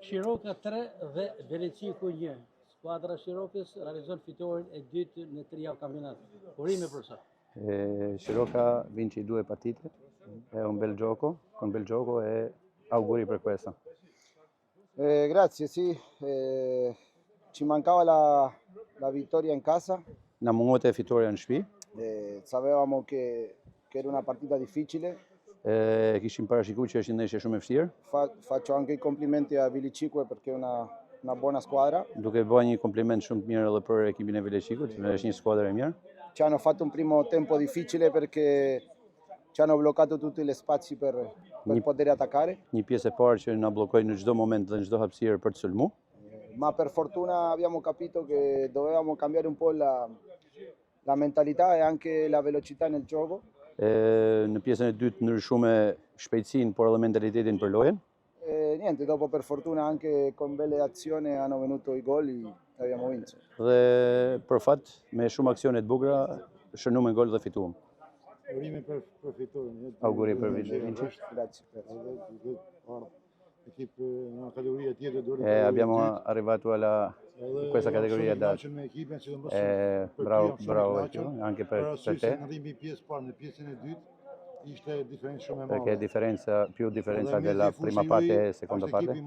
Shiroka 3 dhe Veleciku 1. Skuadra Shirokës realizon fitoren e dytë në 3 javë kampionat. Urime për sa. Shiroka vince 2 partite, è un bel gioco, con bel gioco e auguri per questo. Grazie, sì. Ci mancava la vittoria in casa. Na mungot e fitoria në shtëpi. Sapevamo che era una partita difficile. Kishim parashikuar që është një ndeshje shumë e vështirë. Faccio anche i complimenti a Vilicique perché è una buona squadra. Duke bërë një kompliment shumë të mirë edhe për ekipin e Vilecicut, është një skuadër e mirë. Ci hanno fatto un primo tempo difficile perché ci hanno bloccato tutti gli spazi per poter attaccare. Një pjesë e parë që na bllokoi në çdo moment dhe në çdo hapësirë për të sulmu. Ma per fortuna abbiamo capito che dovevamo cambiare un po' la mentalità e anche la velocità nel gioco. Në pjesën e dytë ndryshume shpejtësinë, por edhe mentalitetin për lojën. Niente, dopo per fortuna anche con belle azioni hanno venuto i gol e abbiamo vinto. Dhe për fat, me shumë aksione të bukura, shënuam me gol dhe fituam. Urime për fitoren. Auguri për vincin. Grazie. Abbiamo arrivato a questa categoria bravo anche per te. Perché è più differenza della prima parte e seconda parte.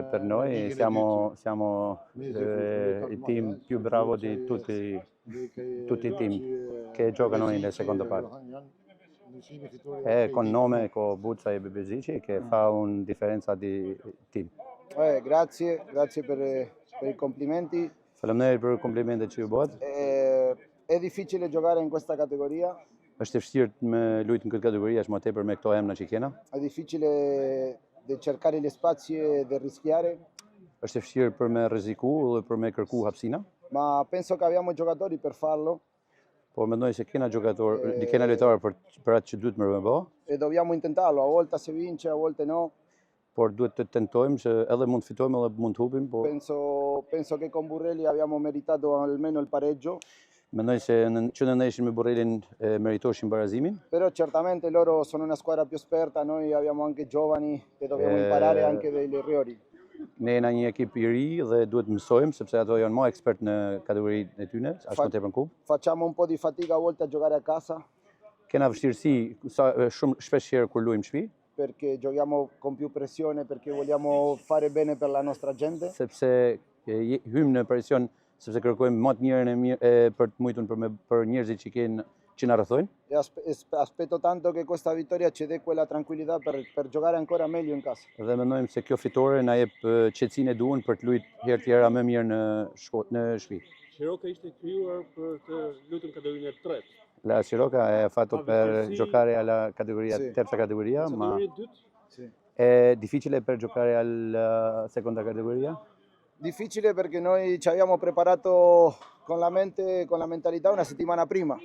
Per noi siamo il team più bravo di tutti i team che giocano nella seconda parte. Con nome, con Buzza e Bebezici che fa una differenza di team. Grazie per i complimenti. Faleminderit për komplimentet që ju bëhet. È difficile giocare in questa categoria. Është e vështirë me luajtur në këtë kategori, as më tepër me këto emra që kena. È difficile di cercare gli spazi e di rischiare. Është e vështirë për me rreziku dhe për me kërku hapësina. Ma penso che abbiamo giocatori per farlo. Po mendoj se kena lojtarë për atë që duhet me bë. E dobbiamo intentarlo, a volte si vince, a volte no. Por duhet të tentojmë se edhe mund të fitojmë edhe mund të hupim, po penso che con Burrelli abbiamo meritato almeno il pareggio. Mendoj se që në ndeshjen me Burrellin meritoshin barazimin. Però certamente loro sono una squadra più esperta, noi abbiamo anche giovani che dobbiamo imparare anche degli errori. Ne jena një ekip i ri dhe duhet mësojmë sepse ato janë më ekspert në kategorinë e tyre, as më tepër në kupë. Facciamo un po' di fatica a volte a giocare a casa. Kena vështirësi shumë shpesh herë kur luajmë në shtëpi. Perché giochiamo con più pressione, perché vogliamo fare bene per la nostra gente. Sepse hymë në presion, sepse kërkojmë më të mirën për të mujtur për njerëzit që na rrethojnë. E aspetto tanto che questa vittoria ci dê quella tranquillità per giocare ancora meglio in casa. Dhe mendojmë se kjo fitore na jep qetësinë e duhur për të luajtur herë tjera më mirë në shtëpi. Shiroka ishte krijuar për të luajtur kategorinë e tretë. La Shiroka è fatto per giocare alla terza categoria, ma è difficile per giocare alla seconda categoria? Difficile perché noi ci abbiamo preparato con la mente e con la mentalità una settimana prima.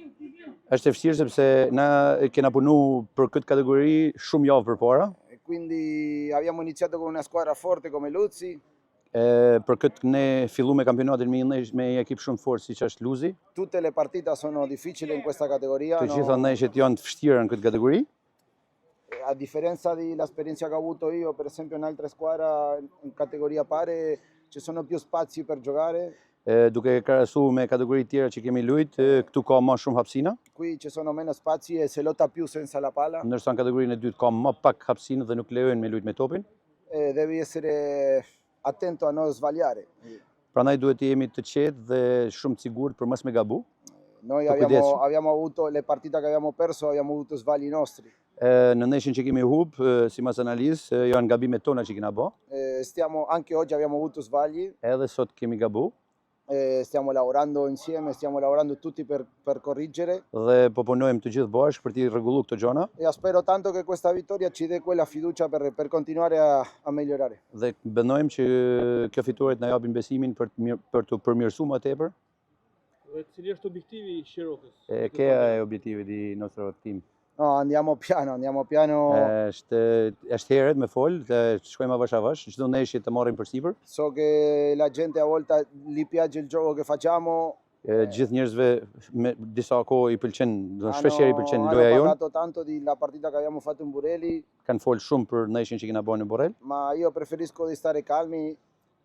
Është e vështirë sepse na kena punu për këtë kategori shumë javë përpara. E quindi abbiamo iniziato con una squadra forte come Luzzi. Për këtë ne filluam kampionatin me një ekip shumë fort siç është Luzi. Tutte le partite sono difficili in questa categoria. Të gjitha ndeshjet janë të vështira në këtë kategori. A differenza dell'esperienza che ho avuto io, per esempio in altre squadre in categoria pari ci sono più spazi per giocare. Duke krahasuar me kategoritë tjera që kemi luajt, këtu ka më shumë hapësina. Qui ci sono meno spazi e si lotta più senza la palla. Ndërsa në kategorinë e dytë ka më pak hapësinë dhe nuk lejojnë me luajt me topin. Devi essere attento a non sbagliare. Prandaj duhet të jemi të qetë dhe shumë të sigurt për mos me gabu. Noi abbiamo avuto le partite che abbiamo perso, abbiamo avuto sbagli nostri. Në ndeshjen që kemi humbë, sipas analizë, janë gabimet tona që kena bë. Anche oggi abbiamo avuto sbagli. Edhe sot kemi gabu. Stiamo lavorando insieme, stiamo lavorando tutti per correggere. Dhe po punojmë të gjithë bashkë për të rregulluar këto gjëra. E spero tanto che questa vittoria ci dê quella fiducia per continuare a migliorare. Dhe mendojmë që kjo fitore të na japin besimin për të përmirësuar më tepër. Dhe cili është objektivi i Shirokës? Che è obiettivi di nostro team? No, andiamo piano. Është herët me fol, të shkojmë avash avash, çdo ndeshje të marrim përsipër. So che la gente a volte gli piace il gioco che facciamo, Gjithë njerëzve me disa kohë i pëlqen, shpeshherë i pëlqen loja hanno jonë. parlato tanto della partita che abbiamo fatto in Bureli, Kanë folë shumë për ndeshjen që kena bërë në Borrell, ma io preferisco di stare calmi.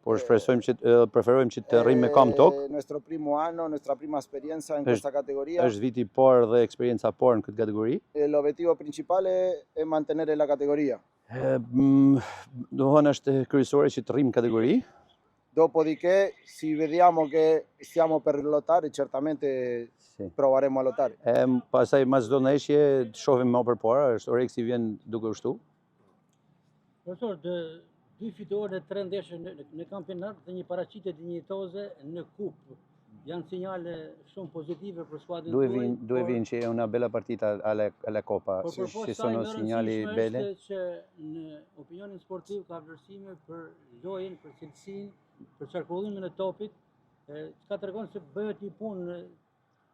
por preferojmë që të rrimë me kam tokë. Nuestro primo anno, nuestra prima esperienza in questa categoria. Është viti i parë dhe eksperienca e parë në këtë kategori. L'obiettivo principale è mantenere la categoria. Dohon është kryesore që të rrimë kategori. Dopodiché, se vediamo che stiamo per lottare, certamente Sì. proveremo a lottare. Pastaj mas çdo ndeshje të shohim më përpara, është Oreksi vjen duke ushtu. Profesor, dy fitore në 3 ndeshje në kampionat dhe një paraqitje dinjitoze në kupë. Janë sinjale shumë pozitive për skuadrën tuaj. Due vinci è una bella partita alla Coppa, ci sono segnali bene. Është që në opinionin sportiv ka vlerësime për lojën, për cilësinë, për qarkullimin e topit, ka tregon se bëhet një punë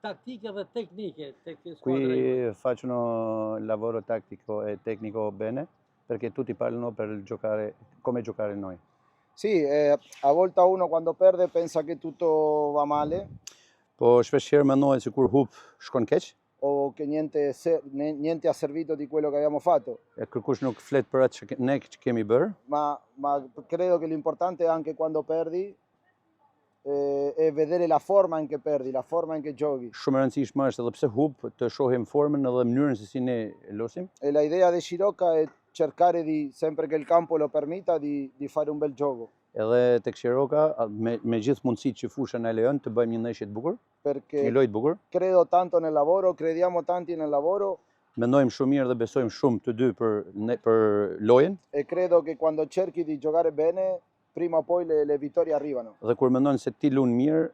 taktike dhe teknike tek squadra. Qui facciano lavoro tattico e tecnico bene, perché tutti parlano per giocare come giocare noi. Sì, a volte uno quando perde pensa che tutto va male. Po shpeshherë mendohet se kur hup shkon keq. O che niente ha servito di quello che abbiamo fatto. E kërkush nuk flet për atë që ne kemi bërë. Ma credo che l'importante anche quando perdi è vedere la forma in che perdi, la forma in che giochi. Shumë e rëndësishme është edhe pse hup të shohim formën edhe mënyrën se si ne losim. E la idea di Scirocca è cercare di, sempre che il campo lo permita, di fare un bel gioco. Edhe tek Scirocca me gjithë mundësitë që fusha na lejon të bëjmë një ndeshje të bukur. Perché një lojë të bukur. Credo tanto nel lavoro, crediamo tanti nel lavoro. Mendojmë shumë mirë dhe besojmë shumë të dy për lojën. E credo che quando cerchi di giocare bene, prima o poi le vittorie arrivano. Dhe kur mendon se ti lun mirë,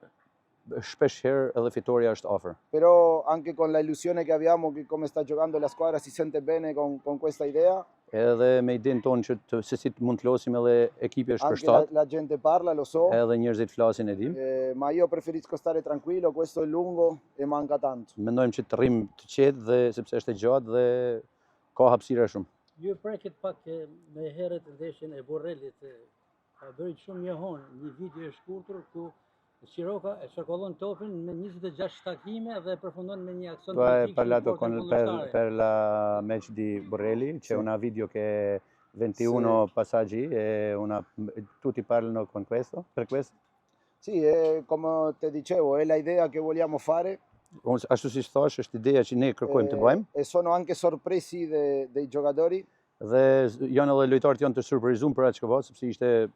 shpesh herë edhe fitoria është afër. Però anche con la illusione che abbiamo che come sta giocando la squadra si sente bene con questa idea. Edhe me idenë tonë që se si mund të losim edhe ekipi është përshtat. La gente parla, lo so. Edhe njerëzit flasin e dim. Ma io preferisco stare tranquillo, questo è lungo e manca tanto. Mendojmë që të rrim të qetë dhe sepse është e gjatë dhe ka hapësira shumë. Ju preket pak me herët ndeshjen e Borrelit. Ka bërë shumë një honë, një video e shkurtër ku Scirocca e qarkullon topin me 26 takime dhe përfundon me një aksion. Tu hai parlato per la match di Borrelli, c'è una video che 21 sì. Passaggi e tutti parlano con questo, per questo? Sì, come ti dicevo, è la idea che vogliamo fare. Ashtu si thash, është ideja që ne kërkojmë të bëjmë. E sono anche sorpresi dei giocatori. Dhe janë edhe lojtarët janë të surprizuar për atë që ka bërë, sepse ishte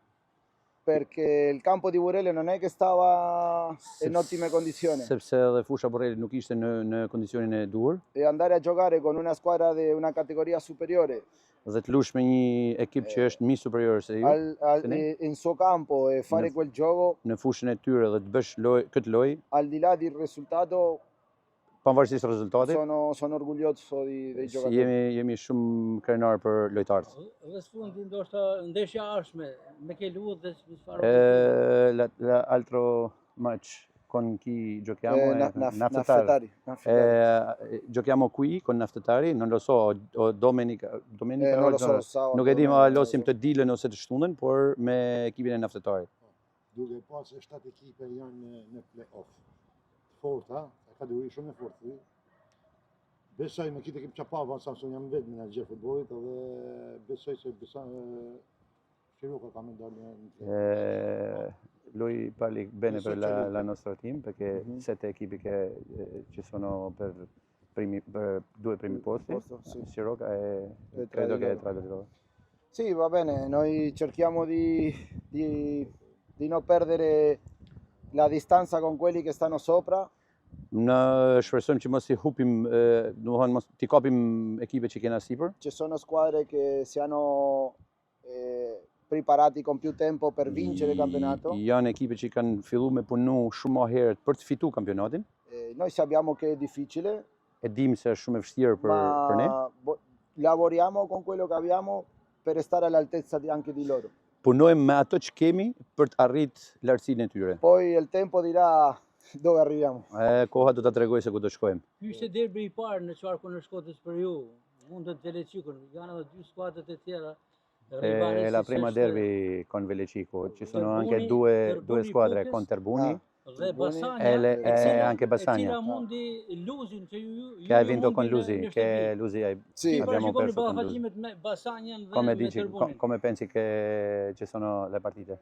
perché il campo di Borrelli non è che stava in ottime condizioni. Sepse edhe fusha Borrelli nuk ishte në kondicionin e duhur. E andare a giocare con una squadra di una categoria superiore. Dhe të lush me një ekip që është më superior se ju. In suo campo e fare quel gioco. Në fushën e tyre dhe të bësh këtë lojë. Al di là del risultato. Pavarësisht rezultatit. Sono orgoglioso dei giocatori. Jemi shumë krenar për lojtarët. Dhe sfundi ndoshta ndeshja ardhshme me che lutë dhe çfarë? L'altro match con chi giochiamo è Naftetari. Giochiamo qui con Naftetari, non lo so, domenica non lo so, nuk e di ma losim të dilën ose të shtundën, por me ekipin e Naftetarit. Duke pas se 7 ekipe janë në play-off. Forta, kategori shumë e fortë. Besoj me këtë ekip që pa Samson jam vetë menaxher futbollit edhe besoj se Scirocca ka më dalë. Lui parli bene per la nostra team perché 7 equipi che ci sono per due primi posti. Scirocca credo che è tra di loro. Sì, va bene, noi cerchiamo di non perdere la distanza con quelli che stanno sopra. Në shpresojmë që mos i hupim, domethënë mos t'i kapim ekipe që kena sipër. Ci sono squadre che si hanno preparati con più tempo per vincere il campionato. Janë ekipe që kanë filluar me punu shumë më herët për të fituar kampionatin. Noi sappiamo che è difficile. E dim se është shumë e vështirë për ne. Lavoriamo con quello che abbiamo per stare all'altezza anche di loro. Punojmë me ato që kemi për të arritur lartësinë e tyre. Poi il tempo dirà dove arriviamo. Koha do ta tregoj se ku do shkojmë. Ky ishte derbi i parë në çarkun e Shkodrës për ju. Mund të Veleciku, janë edhe dy skuadrat e tjera. È la prima derby con Velecico, ci sono anche due squadre con Terbuni Dhe Basania, anche Bassania, cila mundi Luzin që ju che hai vinto con mundi Lusi, në che shtëpi. Lusi Si abbiamo parashikoni perso con Lusi. ballafaqjimet me Basanian dhe Come me dici, Tërbunin? come pensi che ci sono le partite?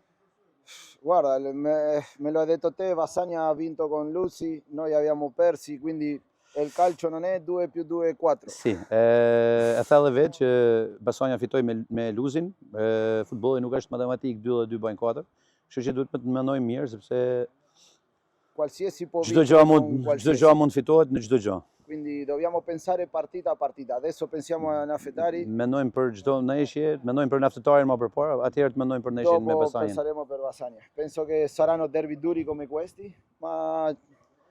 Guarda, me lo hai detto te, Bassania ha vinto con Lusi, noi abbiamo persi, quindi il calcio non è 2 più 2 è 4. Si, e thellë vetë që Basania fitoi me Luzin, futbolli nuk është matematik 2 dhe 2 bëjnë 4, kështu që duhet të mendojmë mirë sepse Qualsiasi può çdo vincere gjë con qualsiasi. mund fitohet në çdo gjë. Quindi dobbiamo pensare partita a partita. Adesso pensiamo a Nafetari, Mendojmë për çdo ndeshje, mendojmë për naftetarin më përpara, atëherë të mendojmë për ndeshjen me dopo Basanien. penseremo per Bassania. Penso che saranno derby duri come questi, ma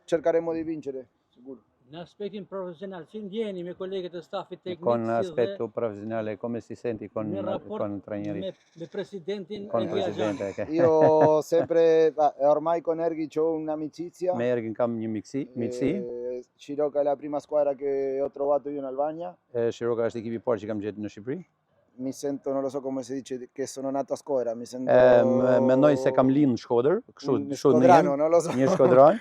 cercheremo di vincere, sicuro. Në aspektin profesional, si ndjeni me kolegët e stafit teknik, Con aspetto professionale, come si senti con me raport i traineeri? me presidentin Con il Ergi Agjan? presidente? Io sempre, ormai con Erghi ho un'amicizia. Me Ergin kam një miqësi. Ciroca è la prima squadra che ho trovato io in Albania. Shiroka është ekipi i parë që kam gjetur në Shqipëri. Mi sento, non lo so come si dice, che sono nato a Squadra, mi sento... Mendoj se kam lind në Shkodër, kështu Scodrano, non lo so. Një Shkodran.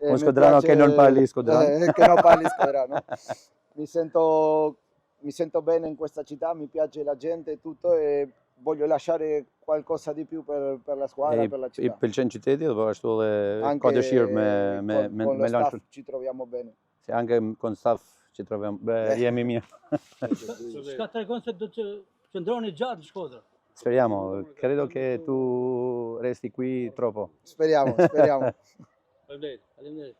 Un Mi scodrano piace- che non parli scodrano. che non parli scodrano. Mi sento bene in questa città, mi piace la gente e tutto e voglio lasciare qualcosa di più per la squadra, per la I città. pëlqen qyteti dhe po ashtu edhe Anche ka dëshirë me con lo staff lanë ci troviamo bene. se anche con staff që troviamo jemi mirë. Çka tregon se do të qëndroni gjatë në Shkodër? Speriamo, credo che tu resti qui troppo. Speriamo, speriamo. Faleminderit.